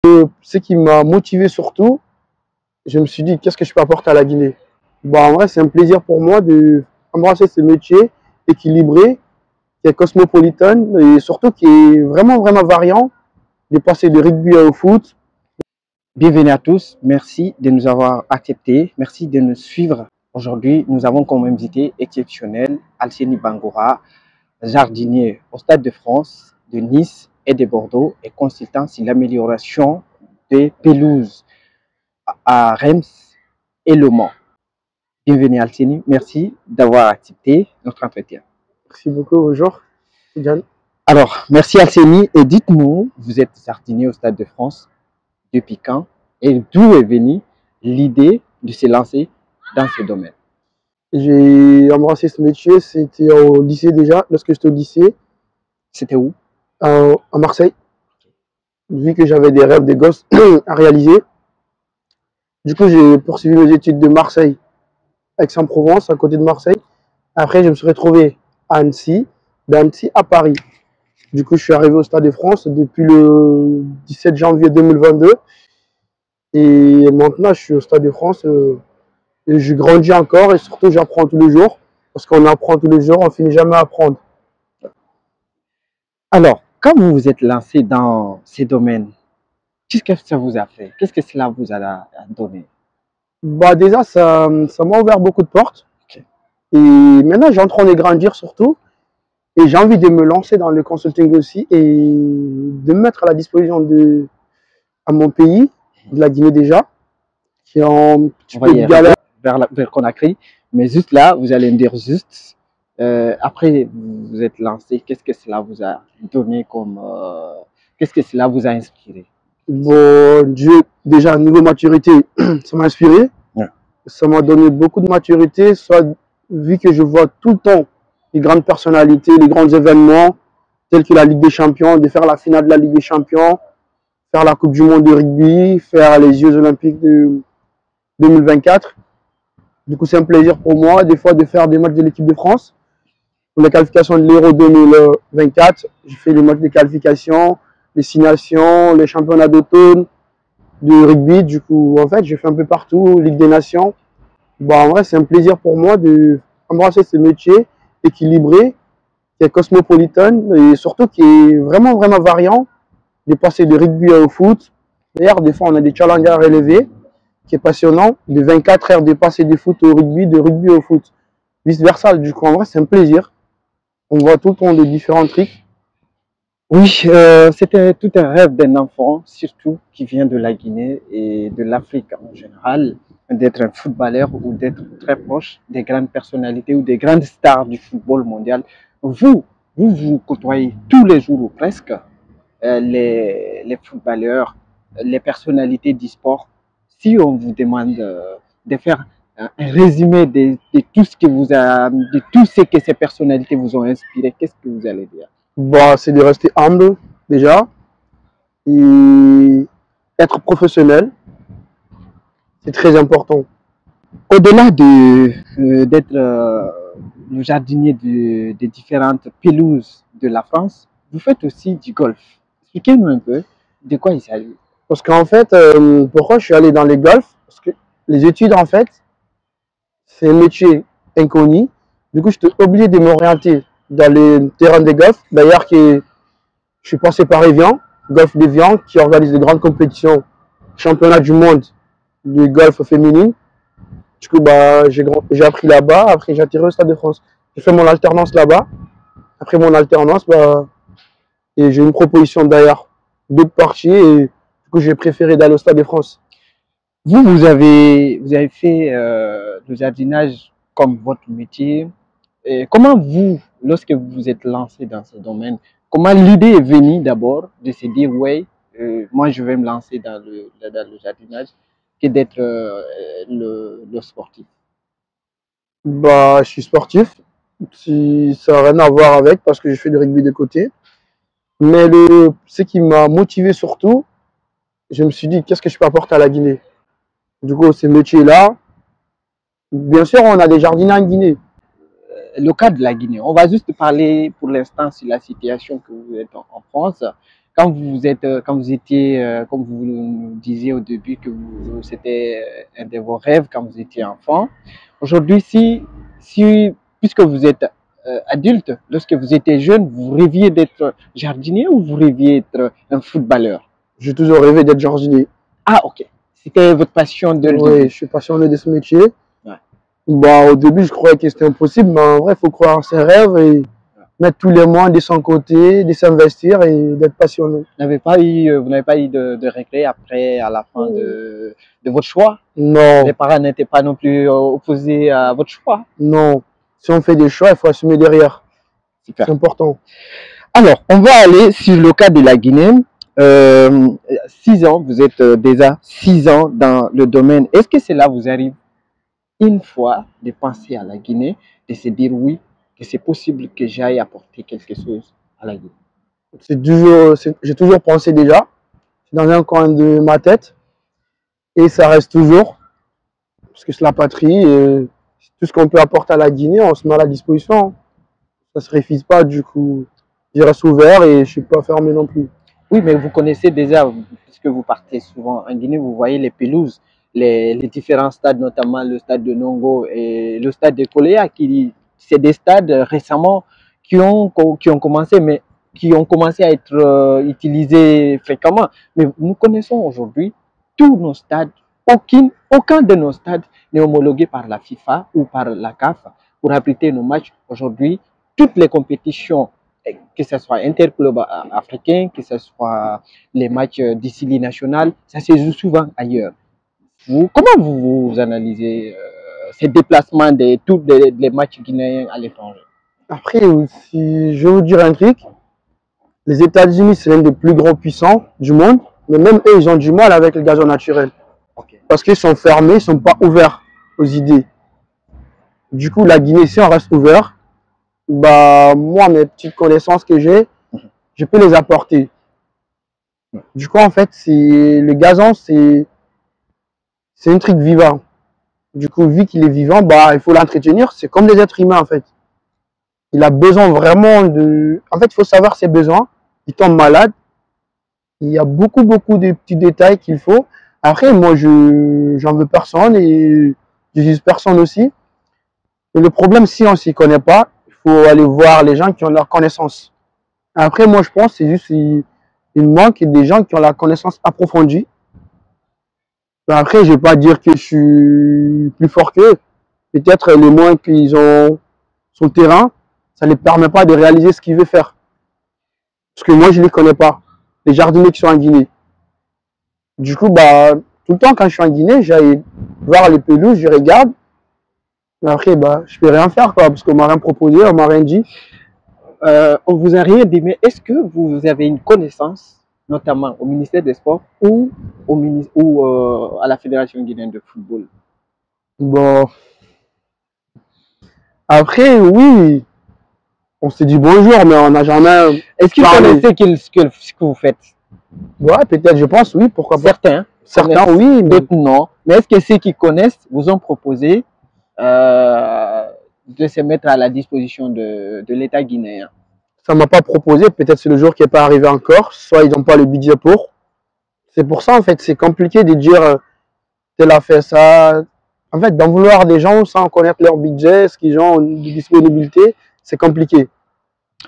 Ce qui m'a motivé surtout, je me suis dit, qu'est-ce que je peux apporter à la Guinée? Bon, en vrai, c'est un plaisir pour moi d'embrasser ce métier équilibré, qui est cosmopolitain et surtout qui est vraiment, vraiment variant, de passer de rugby au foot. Bienvenue à tous, merci de nous avoir acceptés, merci de nous suivre. Aujourd'hui, nous avons comme invité exceptionnel Alseni Bangoura, jardinier au Stade de France, de Nice et de Bordeaux et consultant sur l'amélioration des pelouses à Reims et Le Mans. Bienvenue Alseni, merci d'avoir accepté notre entretien. Merci beaucoup, bonjour. John. Alors, merci Alseni et dites-nous, vous êtes jardinier au Stade de France depuis quand et d'où est venue l'idée de se lancer dans ce domaine? J'ai embrassé ce métier, c'était au lycée déjà, lorsque j'étais au lycée, C'était où? à Marseille. Vu que j'avais des rêves, des gosses à réaliser. Du coup, j'ai poursuivi mes études de Marseille, Aix-en-Provence, à côté de Marseille. Après, je me suis retrouvé à Annecy, d'Annecy à Paris. Du coup, je suis arrivé au Stade de France depuis le 17 janvier 2022. Et maintenant, je suis au Stade de France. Et je grandis encore et surtout, j'apprends tous les jours. Parce qu'on apprend tous les jours, on finit jamais à apprendre. Alors, quand vous vous êtes lancé dans ces domaines, qu'est-ce que ça vous a fait? Qu'est-ce que cela vous a donné? Bah, déjà, ça m'a ouvert beaucoup de portes. Okay. Et maintenant, j'ai en train de grandir surtout. Et j'ai envie de me lancer dans le consulting aussi et de me mettre à la disposition à mon pays, de la Guinée déjà, qui est en petit peu de galère. Vers Conakry, mais juste là, vous allez me dire juste, après vous êtes lancé, qu'est-ce que cela vous a donné comme, qu'est-ce que cela vous a inspiré? Bon, Dieu, déjà, niveau maturité, ça m'a inspiré. Ouais. Ça m'a donné beaucoup de maturité, soit vu que je vois tout le temps les grandes personnalités, les grands événements, tels que la Ligue des Champions, de faire la finale de la Ligue des Champions, faire la Coupe du Monde de rugby, faire les Jeux Olympiques de 2024. Du coup, c'est un plaisir pour moi, des fois, de faire des matchs de l'équipe de France. Pour les qualifications de l'Euro 2024, j'ai fait les matchs de qualification, les 6 nations, les championnats d'automne, de rugby. Du coup, en fait, j'ai fait un peu partout, Ligue des Nations. Bon, en vrai, c'est un plaisir pour moi d'embrasser ce métier équilibré, qui est cosmopolitain et surtout qui est vraiment, vraiment variant, de passer de rugby au foot. D'ailleurs, des fois, on a des challenges à relever, qui est passionnant, de 24 heures de passer du foot au rugby, de rugby au foot. Vice versa, du coup, en vrai, c'est un plaisir. On voit tout le temps de différents trucs. Oui, c'était tout un rêve d'un enfant, surtout qui vient de la Guinée et de l'Afrique en général, d'être un footballeur ou d'être très proche des grandes personnalités ou des grandes stars du football mondial. Vous côtoyez tous les jours ou presque les footballeurs, les personnalités du sport. Si on vous demande de faire un résumé de tout ce que de tout ce que ces personnalités vous ont inspiré, qu'est-ce que vous allez dire? Bon, c'est de rester humble déjà et être professionnel. C'est très important. Au-delà d'être le jardinier des différentes pelouses de la France, vous faites aussi du golf. Expliquez-nous un peu de quoi il s'agit. Parce qu'en fait, pourquoi je suis allé dans les golfs? Parce que les études, en fait, c'est un métier inconnu. Du coup, je suis obligé de m'orienter dans les terrains de golf. D'ailleurs, je suis passé par Evian, Golf d'Evian, qui organise de grandes compétitions, championnat du monde de golf féminine. Du coup, bah, j'ai appris là-bas. Après, j'ai atterri au Stade de France. J'ai fait mon alternance là-bas. Après mon alternance, bah, et j'ai une proposition d'ailleurs d'autres parties. Et du coup, j'ai préféré d'aller au Stade de France. Vous avez fait le jardinage comme votre métier. Et comment vous, lorsque vous vous êtes lancé dans ce domaine, comment l'idée est venue d'abord de se dire, ouais, moi je vais me lancer dans le jardinage que d'être le sportif? Bah, je suis sportif. Ça n'a rien à voir avec parce que je fais du rugby de côté. Mais ce qui m'a motivé surtout, je me suis dit, qu'est-ce que je peux apporter à la Guinée? Du coup, ces métiers-là, bien sûr, on a des jardiniers en Guinée. Le cas de la Guinée, on va juste parler pour l'instant sur la situation que vous êtes en France. quand vous étiez, comme vous nous disiez au début que c'était un de vos rêves quand vous étiez enfant. Aujourd'hui, puisque vous êtes adulte, lorsque vous étiez jeune, vous rêviez d'être jardinier ou vous rêviez d'être un footballeur? J'ai toujours rêvé d'être jardinier. Ah, ok. C'était votre passion de le Oui, début. je suis passionné de ce métier. Ouais. Bah, au début, je croyais que c'était impossible, mais en vrai, il faut croire en ses rêves et mettre tous les moyens de son côté, de s'investir et d'être passionné. Vous n'avez pas eu de regret après, à la fin de votre choix? Non, Les parents n'étaient pas non plus opposés à votre choix? non. Si on fait des choix, il faut assumer derrière. Super. C'est important. Alors, on va aller sur le cas de la Guinée. 6 ans, vous êtes déjà 6 ans dans le domaine. Est-ce que cela vous arrive une fois de penser à la Guinée, de se dire oui, que c'est possible que j'aille apporter quelque chose à la Guinée? J'ai toujours pensé déjà. C'est dans un coin de ma tête. Et ça reste toujours. Parce que c'est la patrie. Et tout ce qu'on peut apporter à la Guinée, on se met à la disposition. Ça ne se refuse pas. Du coup, je reste ouvert et je ne suis pas fermé non plus. Oui, mais vous connaissez déjà, puisque vous partez souvent en Guinée, vous voyez les pelouses, les différents stades, notamment le stade de Nongo et le stade de Koléa, c'est des stades récemment qui ont commencé, mais qui ont commencé à être utilisés fréquemment. Mais nous connaissons aujourd'hui tous nos stades, aucun de nos stades n'est homologué par la FIFA ou par la CAF pour abriter nos matchs. Aujourd'hui, toutes les compétitions, que ce soit interclub africain, que ce soit les matchs d'ICILI national, ça se joue souvent ailleurs. Comment vous analysez ces déplacements de tous les matchs guinéens à l'étranger? Après, si je vais vous dire un truc, les États-Unis, c'est l'un des plus grands puissants du monde, mais même eux, ils ont du mal avec le gazon naturel. Okay. Parce qu'ils sont fermés, ils ne sont pas ouverts aux idées. Du coup, la Guinée, si on reste ouvert, bah, moi, mes petites connaissances que j'ai, je peux les apporter. Du coup, en fait, le gazon, c'est un truc vivant. Du coup, vu qu'il est vivant, bah, il faut l'entretenir. C'est comme des êtres humains, en fait. Il a besoin vraiment de... En fait, il faut savoir ses besoins. Il tombe malade. Il y a beaucoup de petits détails qu'il faut. Après, moi, j'en veux personne et je juge personne aussi. Mais le problème, si on ne s'y connaît pas, il faut aller voir les gens qui ont leur connaissance. Après, moi, je pense que c'est juste il manque des gens qui ont la connaissance approfondie. Mais après, je ne vais pas dire que je suis plus fort qu'eux. Peut-être les moins qu'ils ont sur le terrain, ça ne les permet pas de réaliser ce qu'ils veulent faire. Parce que moi, je ne les connais pas. Les jardiniers qui sont en Guinée. Du coup, bah, tout le temps, quand je suis en Guinée, j'aille voir les pelouses, je regarde. Mais après, bah, je ne peux rien faire, quoi, parce qu'on ne m'a rien proposé, on ne m'a rien dit. On vous a rien dit, mais est-ce que vous avez une connaissance, notamment au ministère des Sports ou à la Fédération guinéenne de football? Bon. Après, oui, on s'est dit bonjour, mais on n'a jamais. Est-ce qu'ils connaissaient ce que vous faites? Ouais, peut-être, je pense, oui, pourquoi pas. Certains, oui. D'autres, non. Mais est-ce que ceux qui connaissent vous ont proposé de se mettre à la disposition de l'État guinéen? Ça ne m'a pas proposé, peut-être c'est le jour qui n'est pas arrivé encore, soit ils n'ont pas le budget pour. C'est pour ça, en fait, c'est compliqué de dire tel a fait ça. En fait, d'en vouloir des gens sans connaître leur budget, ce qu'ils ont de disponibilité, c'est compliqué.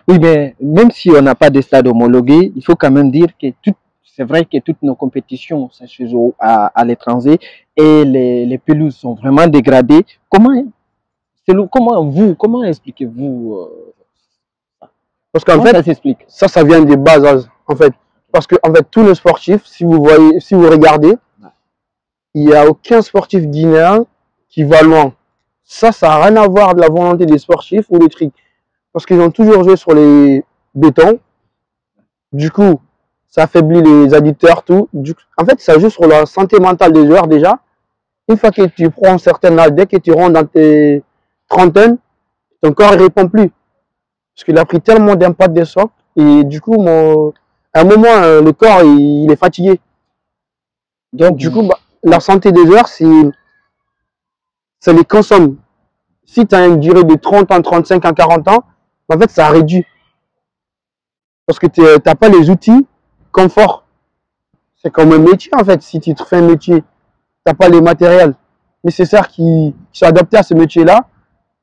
Oui, mais même si on n'a pas de stade homologué, il faut quand même dire que c'est vrai que toutes nos compétitions se jouent à l'étranger et les pelouses sont vraiment dégradées. Comment expliquez-vous Parce qu'en fait, ça s'explique? Ça vient des bases, en fait. Parce que, en fait, tous les sportifs, si vous regardez, il n'y a aucun sportif guinéen qui va loin. Ça n'a rien à voir de la volonté des sportifs ou des trucs. Parce qu'ils ont toujours joué sur les bétons. Du coup, ça affaiblit les addicteurs, tout. En fait, ça joue sur la santé mentale des joueurs déjà. Une fois que tu prends un certain âge, dès que tu rentres dans tes trentaines, ton corps ne répond plus. Parce qu'il a pris tellement d'impact des socs. Et du coup, à un moment, le corps, il est fatigué. Donc, du coup, bah, la santé des joueurs, ça les consomme. Si tu as une durée de 30 ans, 35 ans, 40 ans, en fait, ça réduit. Parce que tu n'as pas les outils confort. C'est comme un métier en fait. Si tu te fais un métier, tu n'as pas les matériels nécessaires qui sont adaptés à ce métier-là,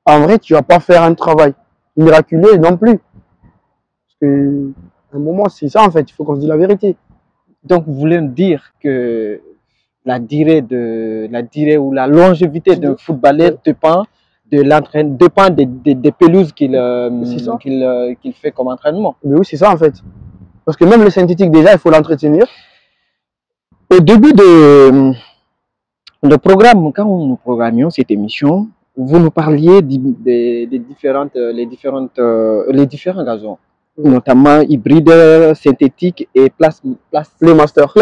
en vrai, tu ne vas pas faire un travail miraculeux non plus. Parce que, à un moment, c'est ça en fait. Il faut qu'on se dise la vérité. Donc, vous voulez me dire que la durée ou la longévité d'un footballeur dépend de l'entraînement, dépend des pelouses qu'il fait comme entraînement. Mais oui, c'est ça en fait. Parce que même le synthétique, déjà, il faut l'entretenir. Au début de le programme, quand nous programmions cette émission, vous nous parliez les différents gazons, notamment hybride, synthétique et Playmaster.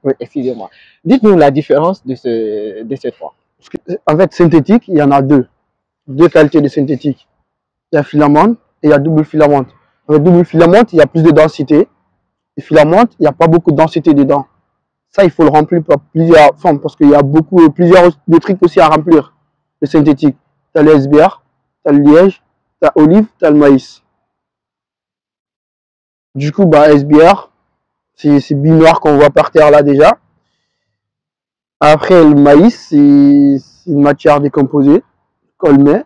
Oui. Excusez-moi. Dites-nous la différence de ces trois. En fait, synthétique, il y en a deux. Deux qualités de synthétique. Il y a filamante et il y a double filamante. Avec double filamante, il y a plus de densité. Et filamante, il n'y a pas beaucoup de densité dedans. Ça, il faut le remplir par plusieurs formes parce qu'il y a plusieurs de trucs aussi à remplir. Le synthétique. Tu as le SBR, tu as le liège, tu as olive, tu as le maïs. Du coup, SBR, c'est binoir qu'on voit par terre là déjà. Après, le maïs, c'est une matière décomposée qu'on met.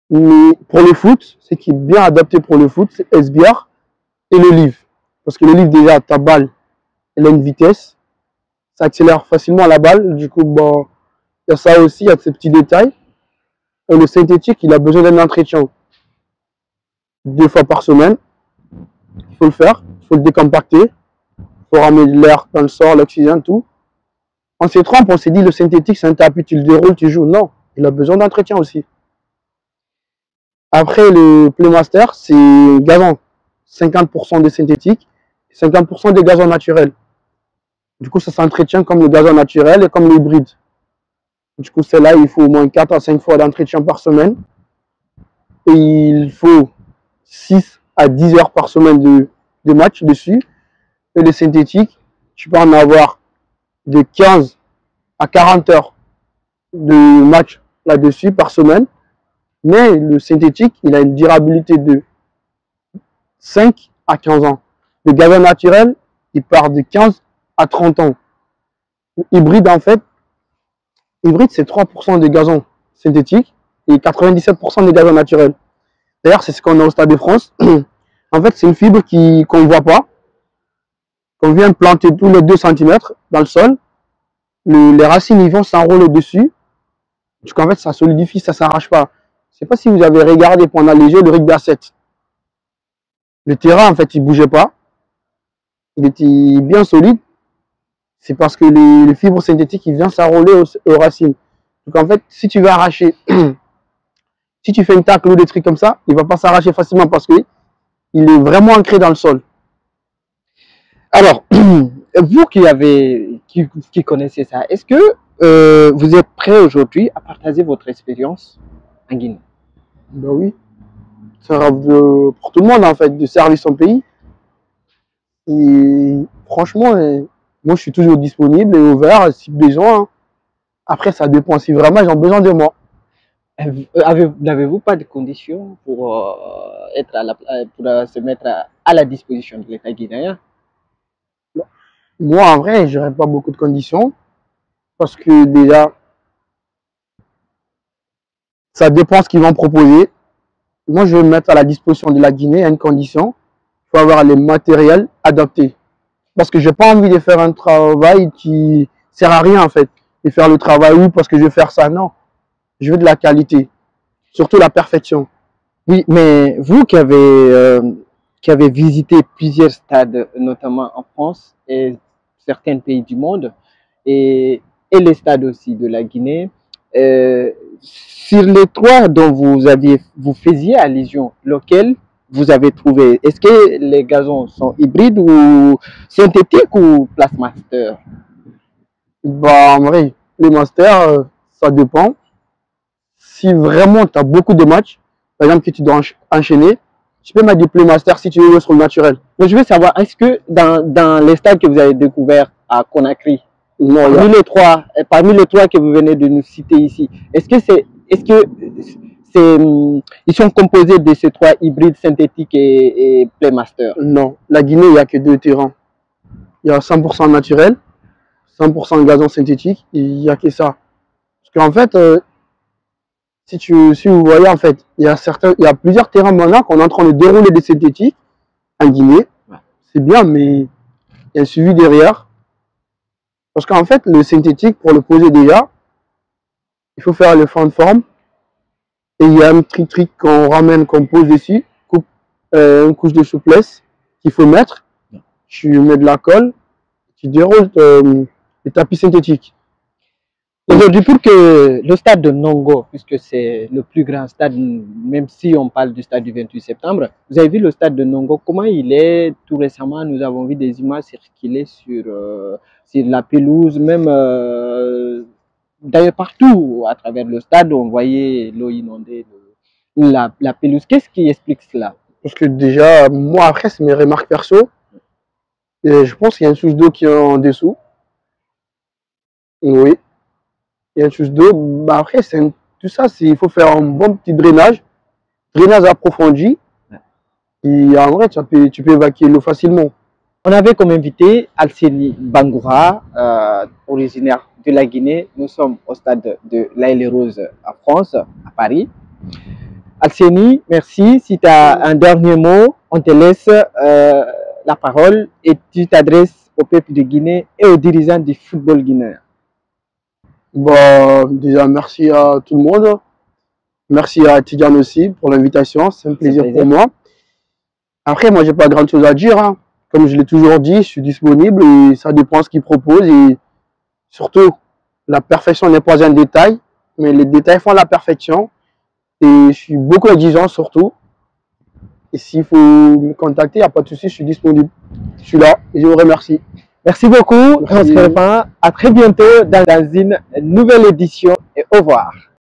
Mais pour le foot, ce qui est bien adapté pour le foot, c'est SBR et l'olive. Parce que l'olive, déjà, ta balle, elle a une vitesse. Ça accélère facilement la balle. Du coup, il y a ça aussi, il y a ces petits détails. Et le synthétique, il a besoin d'un entretien 2 fois par semaine. Il faut le faire, il faut le décompacter. Il faut ramener de l'air dans le sol, l'oxygène, tout. On s'est trompé, on s'est dit le synthétique, c'est un tapis, tu le déroules, tu joues. Non, il a besoin d'entretien aussi. Après, le Playmaster, c'est gazon. 50% de synthétique, 50% de gazon naturel. Du coup, ça s'entretient comme le gazon naturel et comme l'hybride. Du coup, celle-là, il faut au moins 4 à 5 fois d'entretien par semaine. Et il faut 6 à 10 heures par semaine de match dessus. Et le synthétique, tu peux en avoir de 15 à 40 heures de match là-dessus par semaine. Mais le synthétique, il a une durabilité de 5 à 15 ans. Le gazon naturel, il part de 15 à 30 ans. Hybride, en fait, hybride, c'est 3% de gazon synthétique et 97% de gazon naturel. D'ailleurs, c'est ce qu'on a au Stade de France. En fait, c'est une fibre qu'on ne voit pas, qu'on vient planter tous les 2 cm dans le sol. Les racines, ils vont s'enrouler dessus. Du coup, en fait, ça solidifie, ça ne s'arrache pas. Je ne sais pas si vous avez regardé pendant les Jeux de rugby à 7. Le terrain, en fait, il ne bougeait pas. Il était bien solide. C'est parce que les fibres synthétiques, ils viennent s'enrouler aux racines. Donc, en fait, si tu veux arracher, si tu fais une tacle ou des trucs comme ça, il ne va pas s'arracher facilement parce qu'il est vraiment ancré dans le sol. Alors, vous qui connaissez ça, est-ce que vous êtes prêt aujourd'hui à partager votre expérience en Guinée? Ben oui. C'est un rêve pour tout le monde, en fait, de servir son pays. Et franchement, moi, je suis toujours disponible et ouvert si besoin. Après, ça dépend si vraiment ils ont besoin de moi. N'avez-vous pas de conditions pour se mettre à la disposition de l'État guinéen? Moi, en vrai, je n'aurais pas beaucoup de conditions. Parce que déjà, ça dépend ce qu'ils vont proposer. Moi, je vais me mettre à la disposition de la Guinée à une condition. Il faut avoir les matériels adaptés. Parce que je n'ai pas envie de faire un travail qui ne sert à rien, en fait. Et faire le travail, oui, parce que je veux faire ça. Non. Je veux de la qualité. Surtout la perfection. Oui, mais vous qui avez visité plusieurs stades, notamment en France et certains pays du monde, et les stades aussi de la Guinée, sur les 3 dont vous faisiez allusion, lequel vous avez trouvé? Est-ce que les gazons sont hybrides ou synthétiques ou Playmaster? En vrai, les masters, ça dépend. Si vraiment tu as beaucoup de matchs, par exemple que tu dois enchaîner, tu peux mettre du Playmaster si tu veux sur le naturel. Mais je veux savoir, est-ce que dans les stades que vous avez découverts à Conakry, parmi les trois que vous venez de nous citer ici, est-ce que ils sont composés de ces trois hybrides synthétiques et Playmaster. Non, la Guinée, il n'y a que 2 terrains. Il y a 100% naturel, 100% gazon synthétique, et il n'y a que ça. Parce qu'en fait, si vous voyez, en fait, il y a plusieurs terrains maintenant qu'on est en train de dérouler des synthétiques en Guinée. Ouais. C'est bien, mais il y a un suivi derrière. Parce qu'en fait, le synthétique, pour le poser déjà, il faut faire le fond de forme. Et il y a un trick qu'on ramène, qu'on pose dessus, une couche de souplesse qu'il faut mettre. Tu mets de la colle, tu déroules les tapis synthétiques. Aujourd'hui, pour que le stade de Nongo, puisque c'est le plus grand stade, même si on parle du stade du 28 septembre, vous avez vu le stade de Nongo, comment il est? Tout récemment, nous avons vu des images circuler sur la pelouse, même d'ailleurs partout à travers le stade, on voyait l'eau inonder la pelouse. Qu'est-ce qui explique cela? Parce que déjà, moi après, c'est mes remarques perso. Et je pense qu'il y a une source d'eau qui est en dessous. Oui. Il y a une source d'eau. Bah après, tout ça, il faut faire un bon petit drainage. Drainage approfondi. Et en vrai, tu peux évacuer l'eau facilement. On avait comme invité Alseni Bangoura, originaire de la Guinée. Nous sommes au stade de l'Aile Rose en France, à Paris. Alseni, merci. Si tu as un dernier mot, on te laisse la parole et tu t'adresses au peuple de Guinée et aux dirigeants du football guinéen. Bon, déjà, merci à tout le monde. Merci à Tidiane aussi pour l'invitation. C'est un plaisir pour moi. Après, moi, j'ai pas grand chose à dire. Hein. Comme je l'ai toujours dit, je suis disponible et ça dépend de ce qu'ils proposent. Et surtout, la perfection n'est pas un détail, mais les détails font la perfection. Et je suis beaucoup exigeant surtout. Et s'il faut me contacter, il n'y a pas de souci, je suis disponible. Je suis là et je vous remercie. Merci beaucoup. Merci. On se revoit à très bientôt dans une nouvelle édition et au revoir.